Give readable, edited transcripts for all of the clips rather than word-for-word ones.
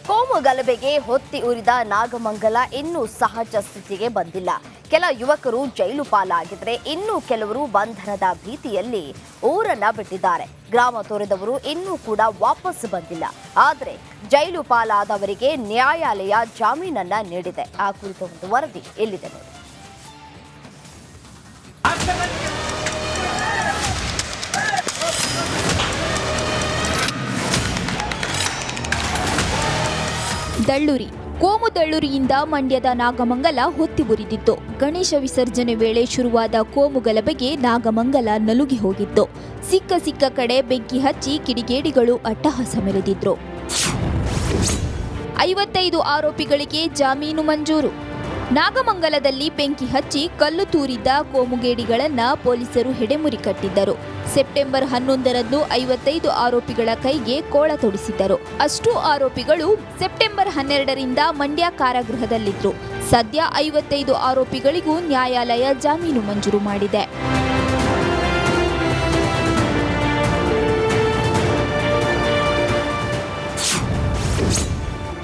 ಕೋಮು ಗಲಭೆಗೆ ಹೊತ್ತಿ ಉರಿದ ನಾಗಮಂಗಲ ಇನ್ನೂ ಸಹಜ ಸ್ಥಿತಿಗೆ ಬಂದಿಲ್ಲ. ಕೆಲ ಯುವಕರು ಜೈಲು ಪಾಲಾಗಿದ್ರೆ ಇನ್ನು ಕೆಲವರು ಬಂಧನದ ಭೀತಿಯಲ್ಲಿ ಊರನ್ನ ಬಿಟ್ಟಿದ್ದಾರೆ. ಗ್ರಾಮ ತೊರೆದವರು ಇನ್ನೂ ಕೂಡ ವಾಪಸ್ ಬಂದಿಲ್ಲ. ಆದರೆ ಜೈಲು ಪಾಲಾದವರಿಗೆ ನ್ಯಾಯಾಲಯ ಜಾಮೀನನ್ನ ನೀಡಿದೆ. ಆ ಕುರಿತ ಒಂದು ವರದಿ ಎಲ್ಲಿದೆ ನೋಡಿ. ದಳ್ಳೂರಿ ಕೋಮು ದಳ್ಳೂರಿಯಿಂದ ಮಂಡ್ಯದ ನಾಗಮಂಗಲ ಹೊತ್ತಿ ಉರಿದಿತ್ತು. ಗಣೇಶ ವಿಸರ್ಜನೆ ವೇಳೆ ಶುರುವಾದ ಕೋಮು ಗಲಭೆಗೆ ನಾಗಮಂಗಲ ನಲುಗಿ ಹೋಗಿತ್ತು. ಸಿಕ್ಕ ಕಡೆ ಬೆಂಕಿ ಹಚ್ಚಿ ಕಿಡಿಗೇಡಿಗಳು ಅಟ್ಟಹಾಸ ಮೆರೆದಿದ್ರು. 55 ಆರೋಪಿಗಳಿಗೆ ಜಾಮೀನು ಮಂಜೂರು. ನಾಗಮಂಗಲದಲ್ಲಿ ಬೆಂಕಿ ಹಚ್ಚಿ ಕಲ್ಲು ತೂರಿದ್ದ ಕೋಮುಗೇಡಿಗಳನ್ನ ಪೊಲೀಸರು ಹೆಡೆಮುರಿ ಕಟ್ಟಿದ್ದರು. ಸೆಪ್ಟೆಂಬರ್ 11ರಂದು 55 ಆರೋಪಿಗಳ ಕೈಗೆ ಕೋಳ ತೊಡಿಸಿದ್ದರು. ಅಷ್ಟು ಆರೋಪಿಗಳು ಸೆಪ್ಟೆಂಬರ್ 12ರಿಂದ ಮಂಡ್ಯ ಕಾರಾಗೃಹದಲ್ಲಿದ್ರು. ಸದ್ಯ 55 ಆರೋಪಿಗಳಿಗೂ ನ್ಯಾಯಾಲಯ ಜಾಮೀನು ಮಂಜೂರು ಮಾಡಿದೆ.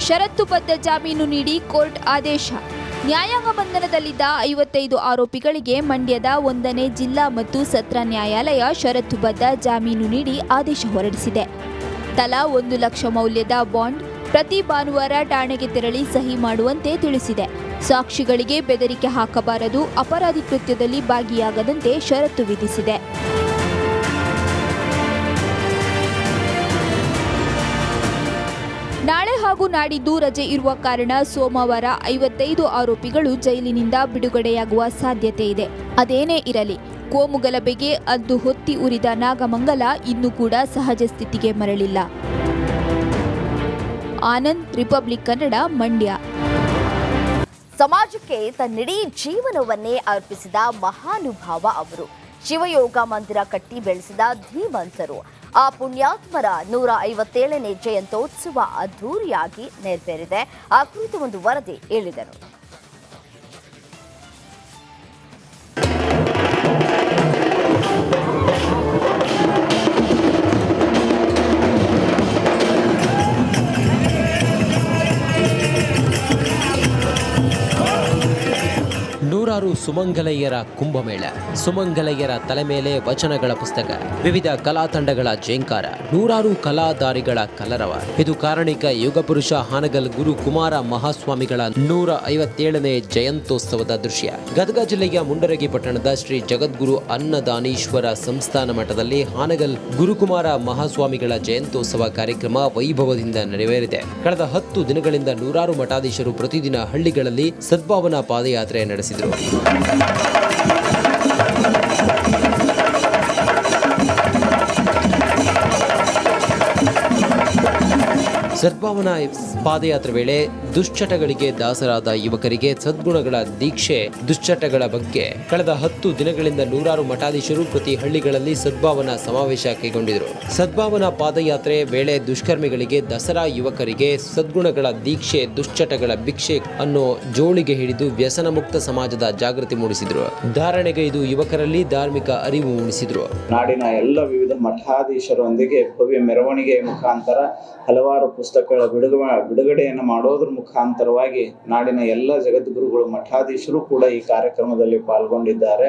ಷರತ್ತುಬದ್ಧ ಜಾಮೀನು ನೀಡಿ ಕೋರ್ಟ್ ಆದೇಶ. ನ್ಯಾಯಾಂಗ ಬಂಧನದಲ್ಲಿದ್ದ 55 ಆರೋಪಿಗಳಿಗೆ ಮಂಡ್ಯದ 1ನೇ ಜಿಲ್ಲಾ ಮತ್ತು ಸತ್ರ ನ್ಯಾಯಾಲಯ ಷರತ್ತುಬದ್ಧ ಜಾಮೀನು ನೀಡಿ ಆದೇಶ ಹೊರಡಿಸಿದೆ. ತಲಾ 1 ಲಕ್ಷ ಮೌಲ್ಯದ ಬಾಂಡ್ ಪ್ರತಿ ಭಾನುವಾರ ಠಾಣೆಗೆ ತೆರಳಿ ಸಹಿ ಮಾಡುವಂತೆ ತಿಳಿಸಿದೆ. ಸಾಕ್ಷಿಗಳಿಗೆ ಬೆದರಿಕೆ ಹಾಕಬಾರದು, ಅಪರಾಧಿ ಕೃತ್ಯದಲ್ಲಿ ಭಾಗಿಯಾಗದಂತೆ ಷರತ್ತು ವಿಧಿಸಿದೆ. ನಾಳೆ ಹಾಗೂ ನಾಡಿದ್ದು ರಜೆ ಇರುವ ಕಾರಣ ಸೋಮವಾರ 55 ಆರೋಪಿಗಳು ಜೈಲಿನಿಂದ ಬಿಡುಗಡೆಯಾಗುವ ಸಾಧ್ಯತೆ ಇದೆ. ಅದೇನೇ ಇರಲಿ, ಕೋಮು ಗಲಭೆಗೆ ಅಂದು ಹೊತ್ತಿ ಉರಿದ ನಾಗಮಂಗಲ ಇನ್ನೂ ಕೂಡ ಸಹಜ ಸ್ಥಿತಿಗೆ ಮರಳಿಲ್ಲ. ಆನಂದ್, ರಿಪಬ್ಲಿಕ್ ಕನ್ನಡ, ಮಂಡ್ಯ. ಸಮಾಜಕ್ಕೆ ತನ್ನಿಡೀ ಜೀವನವನ್ನೇ ಅರ್ಪಿಸಿದ ಮಹಾನುಭಾವ ಅವರು. ಶಿವಯೋಗ ಮಂದಿರ ಕಟ್ಟಿ ಬೆಳೆಸಿದ ಧೀಮಂತರು. ಆ ಪುಣ್ಯಾತ್ಮರ 157ನೇ ಜಯಂತ್ಯೋತ್ಸವ ಅದ್ಧೂರಿಯಾಗಿ ನೆರವೇರಿದೆ. ಆ ಕುರಿತು ಒಂದು ವರದಿ ಹೇಳಿದರು. ನೂರಾರು ಸುಮಂಗಲೆಯರ ಕುಂಭಮೇಳ, ಸುಮಂಗಲೆಯರ ತಲೆ ಮೇಲೆ ವಚನಗಳ ಪುಸ್ತಕ, ವಿವಿಧ ಕಲಾ ತಂಡಗಳ ಜೇಂಕಾರ, ನೂರಾರು ಕಲಾಧಾರಿಗಳ ಕಲರವ. ಇದು ಕಾರಣಿಕ ಯುಗಪುರುಷ ಹಾನಗಲ್ ಗುರು ಕುಮಾರ ಮಹಾಸ್ವಾಮಿಗಳ 157ನೇ ಜಯಂತ್ಯೋತ್ಸವದ ದೃಶ್ಯ. ಗದಗ ಜಿಲ್ಲೆಯ ಮುಂಡರಗಿ ಪಟ್ಟಣದ ಶ್ರೀ ಜಗದ್ಗುರು ಅನ್ನದಾನೀಶ್ವರ ಸಂಸ್ಥಾನ ಮಠದಲ್ಲಿ ಹಾನಗಲ್ ಗುರುಕುಮಾರ ಮಹಾಸ್ವಾಮಿಗಳ ಜಯಂತ್ಯೋತ್ಸವ ಕಾರ್ಯಕ್ರಮ ವೈಭವದಿಂದ ನೆರವೇರಿದೆ. ಕಳೆದ 10 ದಿನಗಳಿಂದ ನೂರಾರು ಮಠಾಧೀಶರು ಪ್ರತಿದಿನ ಹಳ್ಳಿಗಳಲ್ಲಿ ಸದ್ಭಾವನಾ ಪಾದಯಾತ್ರೆ ನಡೆಸಿದರು. ಸದ್ಭಾವನಾ ಪಾದಯಾತ್ರೆ ವೇಳೆ ದುಶ್ಚಟಗಳಿಗೆ ದಾಸರಾದ ಯುವಕರಿಗೆ ಸದ್ಗುಣಗಳ ದೀಕ್ಷೆ, ದುಶ್ಚಟಗಳ ಬಗ್ಗೆ ಕಳೆದ 10 ದಿನಗಳಿಂದ ನೂರಾರು ಮಠಾಧೀಶರು ಪ್ರತಿ ಹಳ್ಳಿಗಳಲ್ಲಿ ಸದ್ಭಾವನಾ ಸಮಾವೇಶ ಕೈಗೊಂಡಿದ್ದರು. ಸದ್ಭಾವನಾ ಪಾದಯಾತ್ರೆ ವೇಳೆ ದುಷ್ಕರ್ಮಿಗಳಿಗೆ, ದಸರಾ ಯುವಕರಿಗೆ ಸದ್ಗುಣಗಳ ದೀಕ್ಷೆ, ದುಶ್ಚಟಗಳ ಭಿಕ್ಷೆ ಅನ್ನೋ ಜೋಳಿಗೆ ಹಿಡಿದು ವ್ಯಸನ ಮುಕ್ತ ಸಮಾಜದ ಜಾಗೃತಿ ಮೂಡಿಸಿದ್ರು. ಧಾರಣೆಗೈದು ಯುವಕರಲ್ಲಿ ಧಾರ್ಮಿಕ ಅರಿವು ಮೂಡಿಸಿದ್ರು. ನಾಡಿನ ಎಲ್ಲ ವಿವಿಧ ಮಠಾಧೀಶರೊಂದಿಗೆ ಭವ್ಯ ಮೆರವಣಿಗೆ ಮುಖಾಂತರ ಹಲವಾರು ಪುಸ್ತಕಗಳ ಬಿಡುಗಡೆಯನ್ನು ಮಾಡೋದ್ರ ಮುಖಾಂತರವಾಗಿ ನಾಡಿನ ಎಲ್ಲ ಜಗದ್ಗುರುಗಳು ಮಠಾಧೀಶರು ಕೂಡ ಈ ಕಾರ್ಯಕ್ರಮದಲ್ಲಿ ಪಾಲ್ಗೊಂಡಿದ್ದಾರೆ.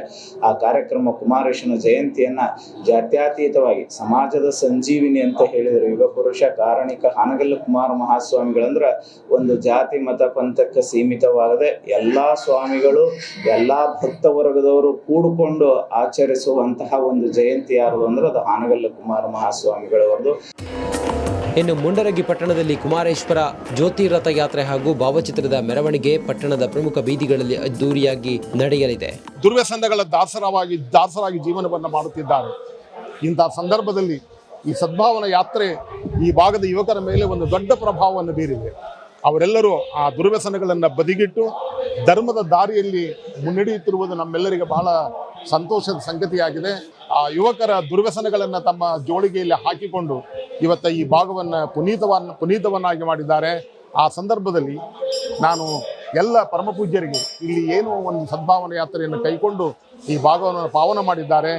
ಆ ಕಾರ್ಯಕ್ರಮ ಕುಮಾರೇಶನ ಜಯಂತಿಯನ್ನ ಜಾತ್ಯತೀತವಾಗಿ ಸಮಾಜದ ಸಂಜೀವಿನಿ ಅಂತ ಹೇಳಿದರು. ಯುಗ ಪುರುಷ ಕಾರಣಿಕ ಹಾನಗಲ್ ಕುಮಾರ ಮಹಾಸ್ವಾಮಿಗಳಂದ್ರ ಒಂದು ಜಾತಿ ಮತ ಪಂಥಕ್ಕೆ ಸೀಮಿತವಾಗದೆ ಎಲ್ಲಾ ಸ್ವಾಮಿಗಳು, ಎಲ್ಲಾ ಭಕ್ತ ವರ್ಗದವರು ಕೂಡಿಕೊಂಡು ಆಚರಿಸುವಂತಹ ಒಂದು ಜಯಂತಿ ಯಾರದು ಅಂದ್ರೆ ಅದು ಹಾನಗಲ್ ಕುಮಾರ ಮಹಾಸ್ವಾಮಿಗಳವರದು. ಇನ್ನು ಮುಂಡರಗಿ ಪಟ್ಟಣದಲ್ಲಿ ಕುಮಾರೇಶ್ವರ ಜ್ಯೋತಿ ರಥ ಯಾತ್ರೆ ಹಾಗೂ ಭಾವಚಿತ್ರದ ಮೆರವಣಿಗೆ ಪಟ್ಟಣದ ಪ್ರಮುಖ ಬೀದಿಗಳಲ್ಲಿ ಅದ್ದೂರಿಯಾಗಿ ನಡೆಯಲಿದೆ. ದುರ್ವ್ಯಸನಗಳ ದಾಸರಾಗಿ ಜೀವನವನ್ನು ಮಾಡುತ್ತಿದ್ದಾರೆ. ಇಂತಹ ಸಂದರ್ಭದಲ್ಲಿ ಈ ಸದ್ಭಾವನಾ ಯಾತ್ರೆ ಈ ಭಾಗದ ಯುವಕರ ಮೇಲೆ ಒಂದು ದೊಡ್ಡ ಪ್ರಭಾವವನ್ನು ಬೀರಿದೆ. ಅವರೆಲ್ಲರೂ ಆ ದುರ್ವ್ಯಸನಗಳನ್ನು ಬದಿಗಿಟ್ಟು ಧರ್ಮದ ದಾರಿಯಲ್ಲಿ ಮುನ್ನಡೆಯುತ್ತಿರುವುದು ನಮ್ಮೆಲ್ಲರಿಗೆ ಬಹಳ ಸಂತೋಷದ ಸಂಗತಿಯಾಗಿದೆ. ಆ ಯುವಕರ ದುರ್ವ್ಯಸನಗಳನ್ನು ತಮ್ಮ ಜೋಳಿಗೆಯಲ್ಲಿ ಹಾಕಿಕೊಂಡು ಇವತ್ತ ಈ ಭಾಗವನ್ನು ಪುನೀತವನ್ನಾಗಿ ಮಾಡಿದ್ದಾರೆ. ಆ ಸಂದರ್ಭದಲ್ಲಿ ನಾನು ಎಲ್ಲ ಪರಮಪೂಜ್ಯರಿಗೆ ಇಲ್ಲಿ ಏನು ಒಂದು ಸದ್ಭಾವನಾ ಯಾತ್ರೆಯನ್ನು ಕೈಕೊಂಡು ಈ ಭಾಗವನ್ನು ಪಾವನ ಮಾಡಿದ್ದಾರೆ.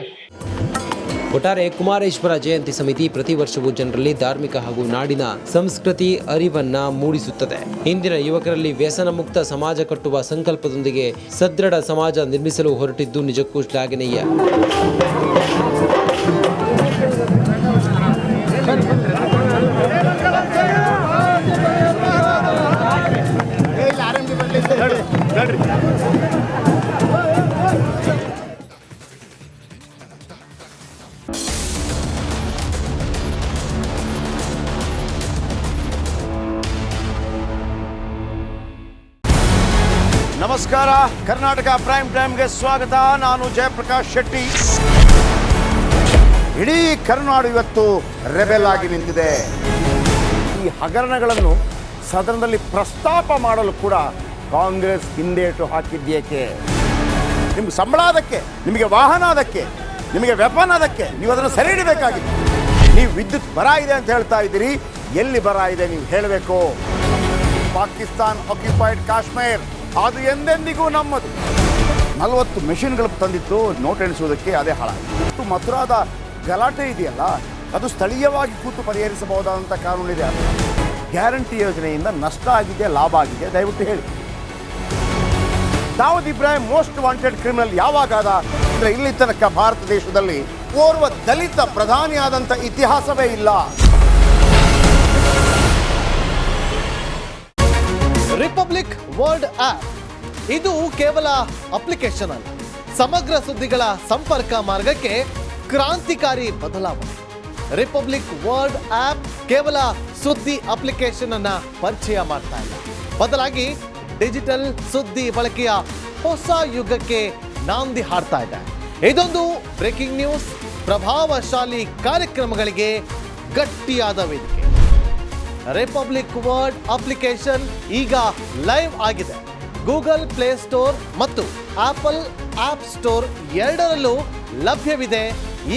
ಒಟ್ಟಾರೆ ಕುಮಾರೇಶ್ವರ ಜಯಂತಿ ಸಮಿತಿ ಪ್ರತಿ ವರ್ಷವೂ ಜನರಲ್ಲಿ ಧಾರ್ಮಿಕ ಹಾಗೂ ನಾಡಿನ ಸಂಸ್ಕೃತಿ ಅರಿವನ್ನ ಮೂಡಿಸುತ್ತದೆ. ಇಂದಿನ ಯುವಕರಲ್ಲಿ ವ್ಯಸನ ಮುಕ್ತ ಸಮಾಜ ಕಟ್ಟುವ ಸಂಕಲ್ಪದೊಂದಿಗೆ ಸದೃಢ ಸಮಾಜ ನಿರ್ಮಿಸಲು ಹೊರಟಿದ್ದು ನಿಜಕ್ಕೂ ಶ್ಲಾಘನೀಯ. ನಮಸ್ಕಾರ, ಕರ್ನಾಟಕ ಪ್ರೈಮ್ ಟೈಮ್ಗೆ ಸ್ವಾಗತ. ನಾನು ಜಯಪ್ರಕಾಶ್ ಶೆಟ್ಟಿ. ಇಡೀ ಕರುನಾಡು ಇವತ್ತು ರೆಬೆಲ್ ಆಗಿ ನಿಂತಿದೆ. ಈ ಹಗರಣಗಳನ್ನು ಸದನದಲ್ಲಿ ಪ್ರಸ್ತಾಪ ಮಾಡಲು ಕೂಡ ಕಾಂಗ್ರೆಸ್ ಹಿಂದೇಟು ಹಾಕಿದ್ದೇಕೆ? ನಿಮ್ಗೆ ಸಂಬಳ ಅದಕ್ಕೆ, ನಿಮಗೆ ವಾಹನ ಅದಕ್ಕೆ, ನಿಮಗೆ ವೆಪನ್ ಅದಕ್ಕೆ, ನೀವು ಅದನ್ನು ಸರಿ ಹಿಡಬೇಕಾಗಿದೆ. ನೀವು ವಿದ್ಯುತ್ ಬರ ಇದೆ ಅಂತ ಹೇಳ್ತಾ ಇದ್ದೀರಿ, ಎಲ್ಲಿ ಬರ ಇದೆ ನೀವು ಹೇಳಬೇಕು. ಪಾಕಿಸ್ತಾನ್ ಆಕ್ಯುಪೈಡ್ ಕಾಶ್ಮೀರ್ ಅದು ಎಂದೆಂದಿಗೂ ನಮ್ಮದು. 40 ಮೆಷಿನ್ಗಳು ತಂದಿತ್ತು ನೋಟ್ ಎಣಿಸುವುದಕ್ಕೆ, ಅದೇ ಹಾಳಾಯಿತು. ಮಥುರಾದ ಗಲಾಟೆ ಇದೆಯಲ್ಲ, ಅದು ಸ್ಥಳೀಯವಾಗಿ ಕೂತು ಪರಿಹರಿಸಬಹುದಾದಂಥ ಕಾನೂನಿದೆ. ಗ್ಯಾರಂಟಿ ಯೋಜನೆಯಿಂದ ನಷ್ಟ ಆಗಿದೆ, ಲಾಭ ಆಗಿದೆ, ದಯವಿಟ್ಟು ಹೇಳಿ. Dawood Ibrahim most wanted criminal ಯಾವಾಗಾದ ಅಂದರೆ ಇಲ್ಲಿ ತನಕ ಭಾರತ ದೇಶದಲ್ಲಿ ಓರ್ವ ದಲಿತ ಪ್ರಧಾನಿಯಾದಂಥ ಇತಿಹಾಸವೇ ಇಲ್ಲ. ರಿಪಬ್ಲಿಕ್ ವರ್ಲ್ಡ್ ಆಪ್ ಇದು ಕೇವಲ ಅಪ್ಲಿಕೇಶನ್ ಅಲ್ಲ, ಸಮಗ್ರ ಸುದ್ದಿಗಳ ಸಂಪರ್ಕ ಮಾರ್ಗಕ್ಕೆ ಕ್ರಾಂತಿಕಾರಿ ಬದಲಾವಣೆ. ರಿಪಬ್ಲಿಕ್ ವರ್ಲ್ಡ್ ಆಪ್ ಕೇವಲ ಸುದ್ದಿ ಅಪ್ಲಿಕೇಶನ್ ಅನ್ನ ಪರಿಚಯ ಮಾಡ್ತಾ ಇಲ್ಲ, ಬದಲಾಗಿ ಡಿಜಿಟಲ್ ಸುದ್ದಿ ಬಳಕೆಯ ಹೊಸ ಯುಗಕ್ಕೆ ನಾಂದಿ ಹಾಡ್ತಾ ಇದೆ. ಇದೊಂದು ಬ್ರೇಕಿಂಗ್ ನ್ಯೂಸ್, ಪ್ರಭಾವಶಾಲಿ ಕಾರ್ಯಕ್ರಮಗಳಿಗೆ ಗಟ್ಟಿಯಾದ ವೇದಿಕೆ. ರಿಪಬ್ಲಿಕ್ ವರ್ಲ್ಡ್ ಅಪ್ಲಿಕೇಶನ್ ಈಗ ಲೈವ್ ಆಗಿದೆ. ಗೂಗಲ್ ಪ್ಲೇ ಸ್ಟೋರ್ ಮತ್ತು ಆಪಲ್ ಆಪ್ ಸ್ಟೋರ್ ಎರಡರಲ್ಲೂ ಲಭ್ಯವಿದೆ.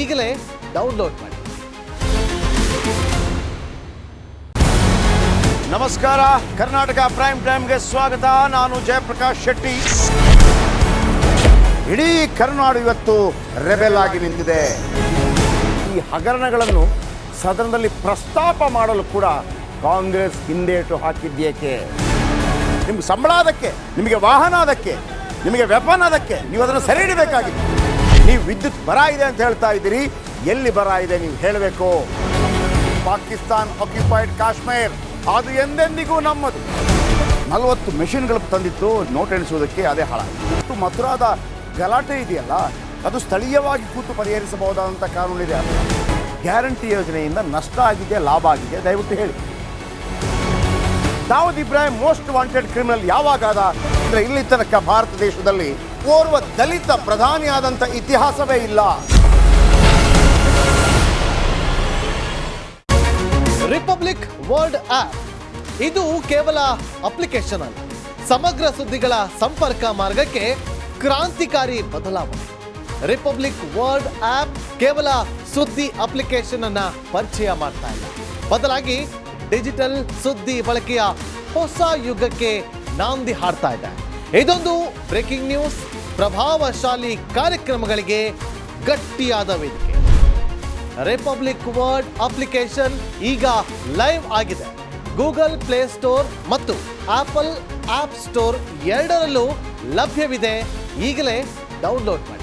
ಈಗಲೇ ಡೌನ್ಲೋಡ್ ಮಾಡಿ. ನಮಸ್ಕಾರ, ಕರ್ನಾಟಕ ಪ್ರೈಮ್ ಟೈಮ್ಗೆ ಸ್ವಾಗತ. ನಾನು ಜಯಪ್ರಕಾಶ್ ಶೆಟ್ಟಿ. ಇಡೀ ಕರುನಾಡು ಇವತ್ತು ರೆಬೆಲ್ ಆಗಿ ನಿಂತಿದೆ. ಈ ಹಗರಣಗಳನ್ನು ಸದನದಲ್ಲಿ ಪ್ರಸ್ತಾಪ ಮಾಡಲು ಕೂಡ ಕಾಂಗ್ರೆಸ್ ಹಿಂದೇಟು ಹಾಕಿದ್ದೇಕೆ? ನಿಮ್ಗೆ ಸಂಬಳ ಅದಕ್ಕೆ, ನಿಮಗೆ ವಾಹನ ಅದಕ್ಕೆ, ನಿಮಗೆ ವೆಪನ್ ಅದಕ್ಕೆ, ನೀವು ಅದನ್ನು ಸರಿ ಹಿಡಬೇಕಾಗಿದೆ. ನೀವು ವಿದ್ಯುತ್ ಬರ ಇದೆ ಅಂತ ಹೇಳ್ತಾ ಇದ್ದೀರಿ, ಎಲ್ಲಿ ಬರ ಇದೆ ನೀವು ಹೇಳಬೇಕು. ಪಾಕಿಸ್ತಾನ್ ಆಕ್ಯುಪೈಡ್ ಕಾಶ್ಮೀರ್ ಅದು ಎಂದೆಂದಿಗೂ ನಮ್ಮದು. 40 ಮೆಷಿನ್ಗಳು ತಂದಿತ್ತು ನೋಟ್ ಎಣಿಸುವುದಕ್ಕೆ, ಅದೇ ಹಾಳಾಯಿತು. ಮಥುರಾದ ಗಲಾಟೆ ಇದೆಯಲ್ಲ, ಅದು ಸ್ಥಳೀಯವಾಗಿ ಕೂತು ಪರಿಹರಿಸಬಹುದಾದಂಥ ಕಾನೂನಿದೆ. ಗ್ಯಾರಂಟಿ ಯೋಜನೆಯಿಂದ ನಷ್ಟ ಆಗಿದೆ, ಲಾಭ ಆಗಿದೆ, ದಯವಿಟ್ಟು ಹೇಳಿ. Dawood Ibrahim most wanted criminal ಯಾವಾಗಾದ ಅಂದರೆ ಇಲ್ಲಿ ತನಕ ಭಾರತ ದೇಶದಲ್ಲಿ ಓರ್ವ ದಲಿತ ಪ್ರಧಾನಿಯಾದಂಥ ಇತಿಹಾಸವೇ ಇಲ್ಲ. ರಿಪಬ್ಲಿಕ್ ವರ್ಲ್ಡ್ ಆಪ್ ಇದು ಕೇವಲ ಅಪ್ಲಿಕೇಶನ್ ಅಲ್ಲ, ಸಮಗ್ರ ಸುದ್ದಿಗಳ ಸಂಪರ್ಕ ಮಾರ್ಗಕ್ಕೆ ಕ್ರಾಂತಿಕಾರಿ ಬದಲಾವಣೆ. ರಿಪಬ್ಲಿಕ್ ವರ್ಲ್ಡ್ ಆಪ್ ಕೇವಲ ಸುದ್ದಿ ಅಪ್ಲಿಕೇಶನ್ ಅನ್ನ ಪರಿಚಯ ಮಾಡ್ತಾ ಇಲ್ಲ, ಬದಲಾಗಿ ಡಿಜಿಟಲ್ ಸುದ್ದಿ ಬಳಕೆಯ ಹೊಸ ಯುಗಕ್ಕೆ ನಾಂದಿ ಹಾಡ್ತಾ ಇದೆ. ಇದೊಂದು ಬ್ರೇಕಿಂಗ್ ನ್ಯೂಸ್, ಪ್ರಭಾವಶಾಲಿ ಕಾರ್ಯಕ್ರಮಗಳಿಗೆ ಗಟ್ಟಿಯಾದ ವೇದಿಕೆ. ರಿಪಬ್ಲಿಕ್ ವರ್ಲ್ಡ್ ಅಪ್ಲಿಕೇಶನ್ ಈಗ ಲೈವ್ ಆಗಿದೆ. ಗೂಗಲ್ ಪ್ಲೇ ಸ್ಟೋರ್ ಮತ್ತು ಆಪಲ್ ಆಪ್ ಸ್ಟೋರ್ ಎರಡರಲ್ಲೂ ಲಭ್ಯವಿದೆ. ಈಗಲೇ ಡೌನ್ಲೋಡ್ ಮಾಡಿ.